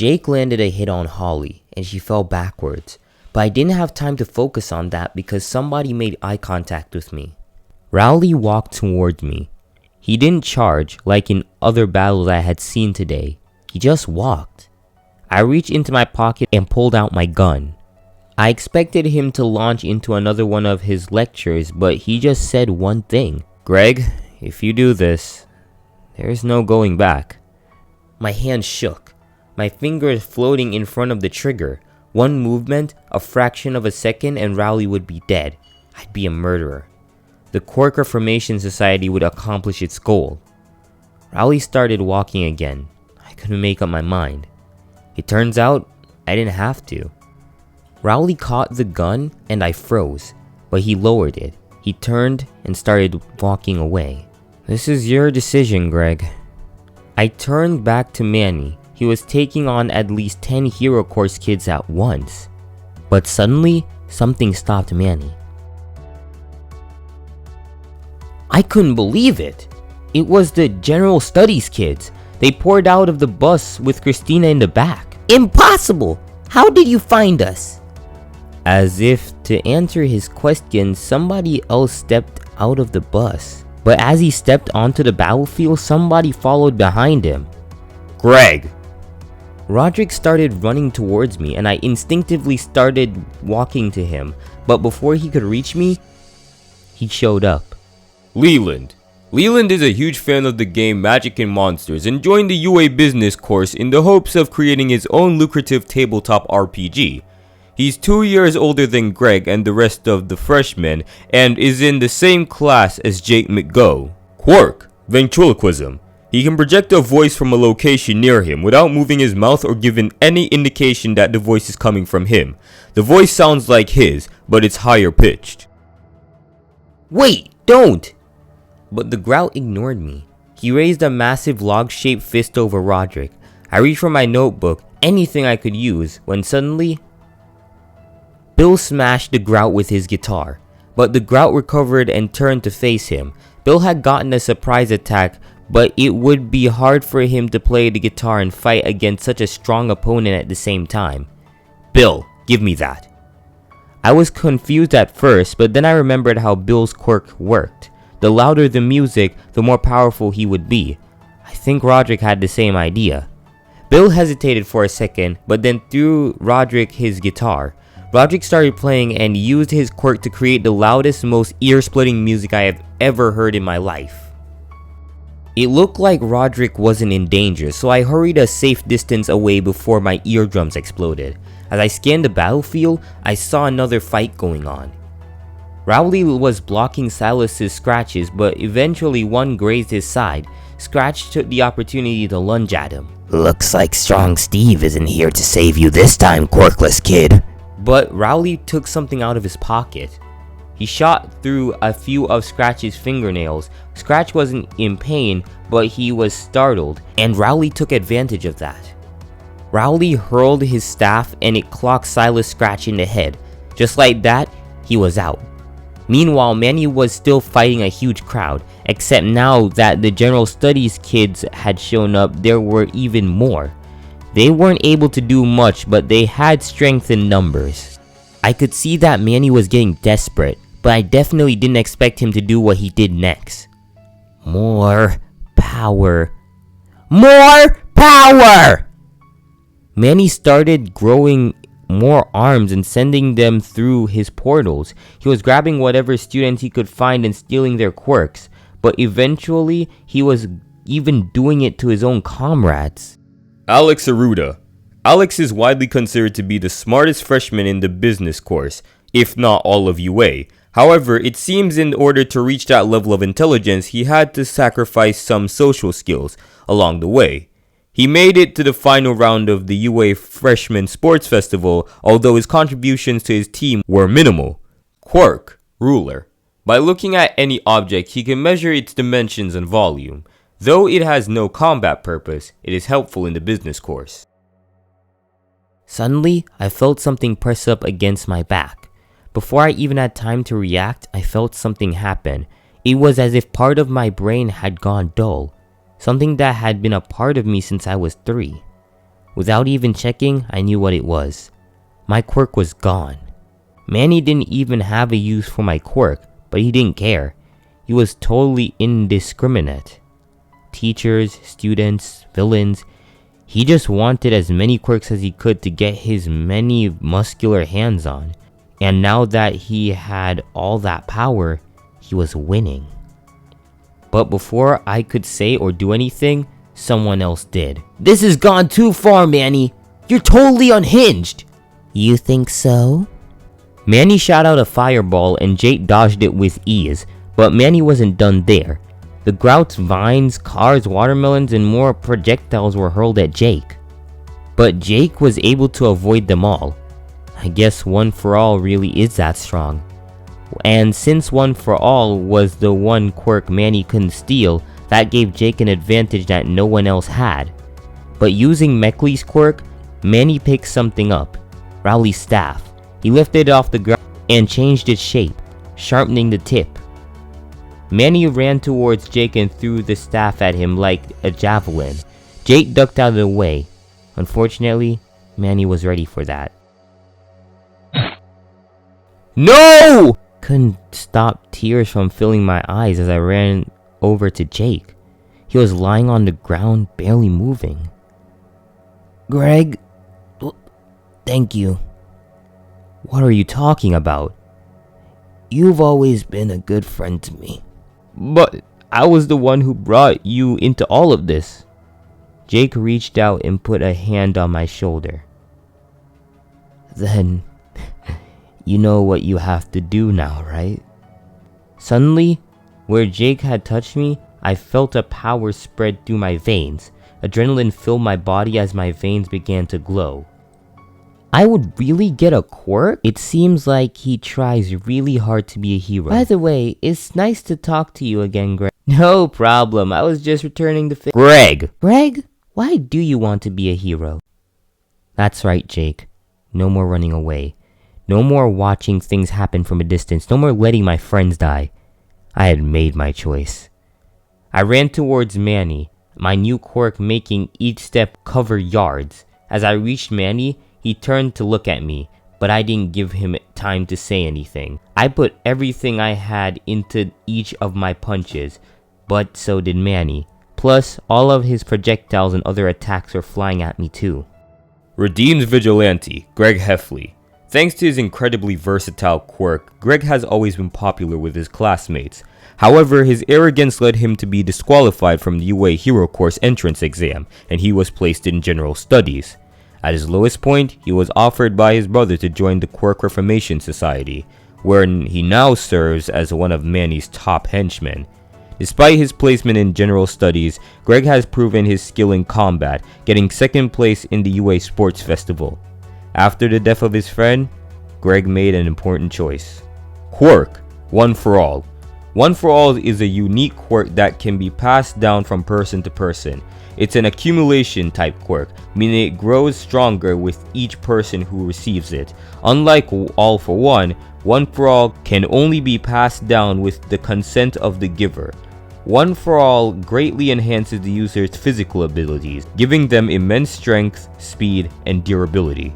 Jake landed a hit on Holly and she fell backwards, but I didn't have time to focus on that because somebody made eye contact with me. Rowley walked towards me. He didn't charge like in other battles I had seen today. He just walked. I reached into my pocket and pulled out my gun. I expected him to launch into another one of his lectures, but he just said one thing. "Greg, if you do this, there's no going back." My hand shook, my fingers floating in front of the trigger. One movement, a fraction of a second, and Rowley would be dead. I'd be a murderer. The Quirk Reformation Society would accomplish its goal. Rowley started walking again. I couldn't make up my mind. It turns out, I didn't have to. Rowley caught the gun and I froze, but he lowered it. He turned and started walking away. "This is your decision, Greg." I turned back to Manny. He was taking on at least 10 Hero Course kids at once. But suddenly, something stopped Manny. I couldn't believe it. It was the General Studies kids. They poured out of the bus with Christina in the back. "Impossible! How did you find us?" As if to answer his question, somebody else stepped out of the bus. But as he stepped onto the battlefield, somebody followed behind him. "Greg!" Roderick started running towards me and I instinctively started walking to him. But before he could reach me, he showed up. Leland. Leland is a huge fan of the game Magic and Monsters and joined the UA business course in the hopes of creating his own lucrative tabletop RPG. He's 2 years older than Greg and the rest of the freshmen and is in the same class as Jake McGo. Quirk. Ventriloquism. He can project a voice from a location near him without moving his mouth or giving any indication that the voice is coming from him. The voice sounds like his, but it's higher pitched. "Wait, don't!" But the Grout ignored me. He raised a massive log-shaped fist over Roderick. I reached for my notebook, anything I could use, when suddenly, Bill smashed the Grout with his guitar. But the Grout recovered and turned to face him. Bill had gotten a surprise attack, but it would be hard for him to play the guitar and fight against such a strong opponent at the same time. "Bill, give me that." I was confused at first, but then I remembered how Bill's quirk worked. The louder the music, the more powerful he would be. I think Roderick had the same idea. Bill hesitated for a second, but then threw Roderick his guitar. Roderick started playing and used his quirk to create the loudest, most ear-splitting music I have ever heard in my life. It looked like Roderick wasn't in danger, so I hurried a safe distance away before my eardrums exploded. As I scanned the battlefield, I saw another fight going on. Rowley was blocking Silas's scratches, but eventually one grazed his side. Scratch took the opportunity to lunge at him. "Looks like Strong Steve isn't here to save you this time, quirkless kid." But Rowley took something out of his pocket. He shot through a few of Scratch's fingernails. Scratch wasn't in pain, but he was startled, and Rowley took advantage of that. Rowley hurled his staff and it clocked Silas Scratch in the head. Just like that, he was out. Meanwhile, Manny was still fighting a huge crowd, except now that the General Studies kids had shown up, there were even more. They weren't able to do much, but they had strength in numbers. I could see that Manny was getting desperate, but I definitely didn't expect him to do what he did next. More power. More power! Manny started growing more arms and sending them through his portals. He was grabbing whatever students he could find and stealing their quirks, but eventually he was even doing it to his own comrades. Alex Aruda. Alex is widely considered to be the smartest freshman in the business course, if not all of UA. However, it seems in order to reach that level of intelligence, he had to sacrifice some social skills along the way. He made it to the final round of the UA Freshman Sports Festival, although his contributions to his team were minimal. Quirk, ruler. By looking at any object, he can measure its dimensions and volume. Though it has no combat purpose, it is helpful in the business course. Suddenly, I felt something press up against my back. Before I even had time to react, I felt something happen. It was as if part of my brain had gone dull. Something that had been a part of me since I was 3. Without even checking, I knew what it was. My quirk was gone. Manny didn't even have a use for my quirk, but he didn't care. He was totally indiscriminate. Teachers, students, villains, he just wanted as many quirks as he could to get his many muscular hands on. And now that he had all that power, he was winning. But before I could say or do anything, someone else did. "This has gone too far, Manny. You're totally unhinged." You think so? Manny shot out a fireball and Jake dodged it with ease, but Manny wasn't done there. The grout's vines, cars, watermelons, and more projectiles were hurled at Jake. But Jake was able to avoid them all. I guess One For All really is that strong. And since One For All was the one quirk Manny couldn't steal, that gave Jake an advantage that no one else had. But using Meckley's quirk, Manny picked something up, Rowley's staff. He lifted it off the ground and changed its shape, sharpening the tip. Manny ran towards Jake and threw the staff at him like a javelin. Jake ducked out of the way. Unfortunately, Manny was ready for that. No! Couldn't stop tears from filling my eyes as I ran over to Jake. He was lying on the ground, barely moving. Greg, thank you. What are you talking about? You've always been a good friend to me. But I was the one who brought you into all of this. Jake reached out and put a hand on my shoulder. Then, you know what you have to do now, right? Suddenly, where Jake had touched me, I felt a power spread through my veins. Adrenaline filled my body as my veins began to glow. I would really get a quirk? It seems like he tries really hard to be a hero. By the way, it's nice to talk to you again, Greg. No problem, I was just returning the favor. Greg, why do you want to be a hero? That's right, Jake. No more running away. No more watching things happen from a distance. No more letting my friends die. I had made my choice. I ran towards Manny, my new quirk making each step cover yards. As I reached Manny, he turned to look at me, but I didn't give him time to say anything. I put everything I had into each of my punches, but so did Manny. Plus, all of his projectiles and other attacks were flying at me too. Redeemed Vigilante, Greg Heffley. Thanks to his incredibly versatile quirk, Greg has always been popular with his classmates. However, his arrogance led him to be disqualified from the UA Hero Course entrance exam, and he was placed in General Studies. At his lowest point, he was offered by his brother to join the Quirk Reformation Society, wherein he now serves as one of Manny's top henchmen. Despite his placement in General Studies, Greg has proven his skill in combat, getting second place in the UA Sports Festival. After the death of his friend, Greg made an important choice. Quirk, One For All. One For All is a unique quirk that can be passed down from person to person. It's an accumulation type quirk, meaning it grows stronger with each person who receives it. Unlike All For One, One For All can only be passed down with the consent of the giver. One For All greatly enhances the user's physical abilities, giving them immense strength, speed, and durability.